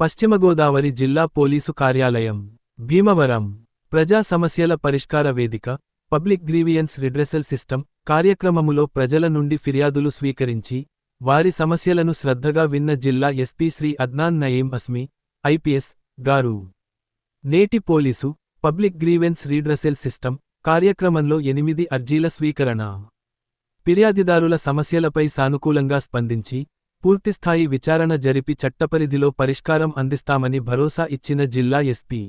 పశ్చిమ గోదావరి జిల్లా పోలీసు కార్యాలయం, భీమవరం. ప్రజా సమస్యల పరిష్కార వేదిక, పబ్లిక్ గ్రీవియన్స్ రిడ్రెసల్ సిస్టమ్ కార్యక్రమములో ప్రజల నుండి ఫిర్యాదులు స్వీకరించి, వారి సమస్యలను శ్రద్ధగా విన్న జిల్లా ఎస్పీ శ్రీ అద్నాన్ నయీం అస్మి, ఐపీఎస్ గారు. నేటి police, public grievance redressal system కార్యక్రమంలో 8 అర్జీల స్వీకరణ. ఫిర్యాదిదారుల సమస్యలపై సానుకూలంగా స్పందించి, పూర్తిస్థాయి విచారణ జరిపి చట్టపరిధిలో పరిష్కారం అందిస్తామని భరోసా ఇచ్చిన జిల్లా ఎస్పీ.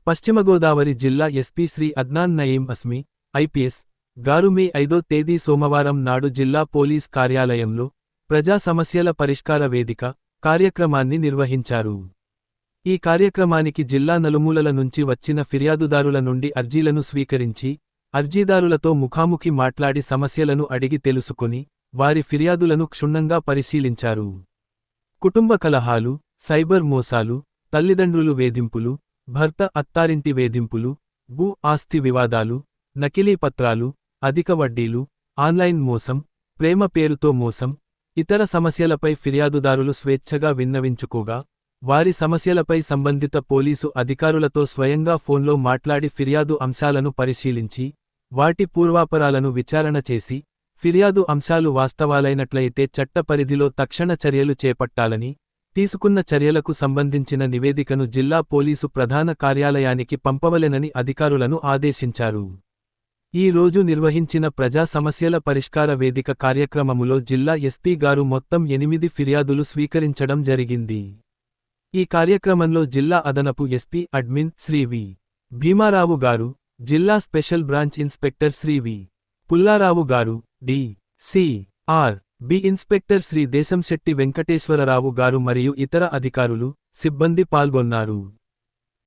పశ్చిమ గోదావరి జిల్లా ఎస్పీ శ్రీ అద్నాన్ నయీం అస్మి, ఐపీఎస్ గారు మే 5వ తేదీ సోమవారం నాడు జిల్లా పోలీస్ కార్యాలయంలో ప్రజా సమస్యల పరిష్కార వేదిక కార్యక్రమాన్ని నిర్వహించారు. ఈ కార్యక్రమానికి జిల్లా నలుమూలల నుంచి వచ్చిన ఫిర్యాదుదారుల నుండి అర్జీలను స్వీకరించి, అర్జీదారులతో ముఖాముఖి మాట్లాడి సమస్యలను అడిగి తెలుసుకుని, వారి ఫిర్యాదులను క్షుణ్ణంగా పరిశీలించారు. కుటుంబ కలహాలు, సైబర్ మోసాలు, తల్లిదండ్రులు వేధింపులు, భర్త అత్తారింటి వేధింపులు, భూ ఆస్తి వివాదాలు, నకిలీ పత్రాలు, అధిక వడ్డీలు, ఆన్లైన్ మోసం, ప్రేమ పేరుతో మోసం, ఇతర సమస్యలపై ఫిర్యాదుదారులు స్వేచ్ఛగా విన్నవించుకోగా, వారి సమస్యలపై సంబంధిత పోలీసు అధికారులతో స్వయంగా ఫోన్లో మాట్లాడి ఫిర్యాదు అంశాలను పరిశీలించి, వాటి పూర్వాపరాలను విచారణ చేసి, ఫిర్యాదు అంశాలు వాస్తవాలైనట్లయితే చట్ట పరిధిలో తక్షణ చర్యలు చేపట్టాలని, తీసుకున్న చర్యలకు సంబంధించిన నివేదికను జిల్లా పోలీసు ప్రధాన కార్యాలయానికి పంపవలెనని అధికారులను ఆదేశించారు. ఈ రోజు నిర్వహించిన ప్రజా సమస్యల పరిష్కార వేదిక కార్యక్రమములో జిల్లా ఎస్పీ గారు మొత్తం 8 ఫిర్యాదులు స్వీకరించడం జరిగింది. ఈ కార్యక్రమంలో జిల్లా అదనపు SP admin Shri V. Bhimarao గారు, జిల్లా special branch inspector Shri V. Pullarao గారు, D C. R. B inspector Shri Deshamsetti Venkateswararao గారు మరియు ఇతర అధికారులు, సిబ్బంది పాల్గొన్నారు.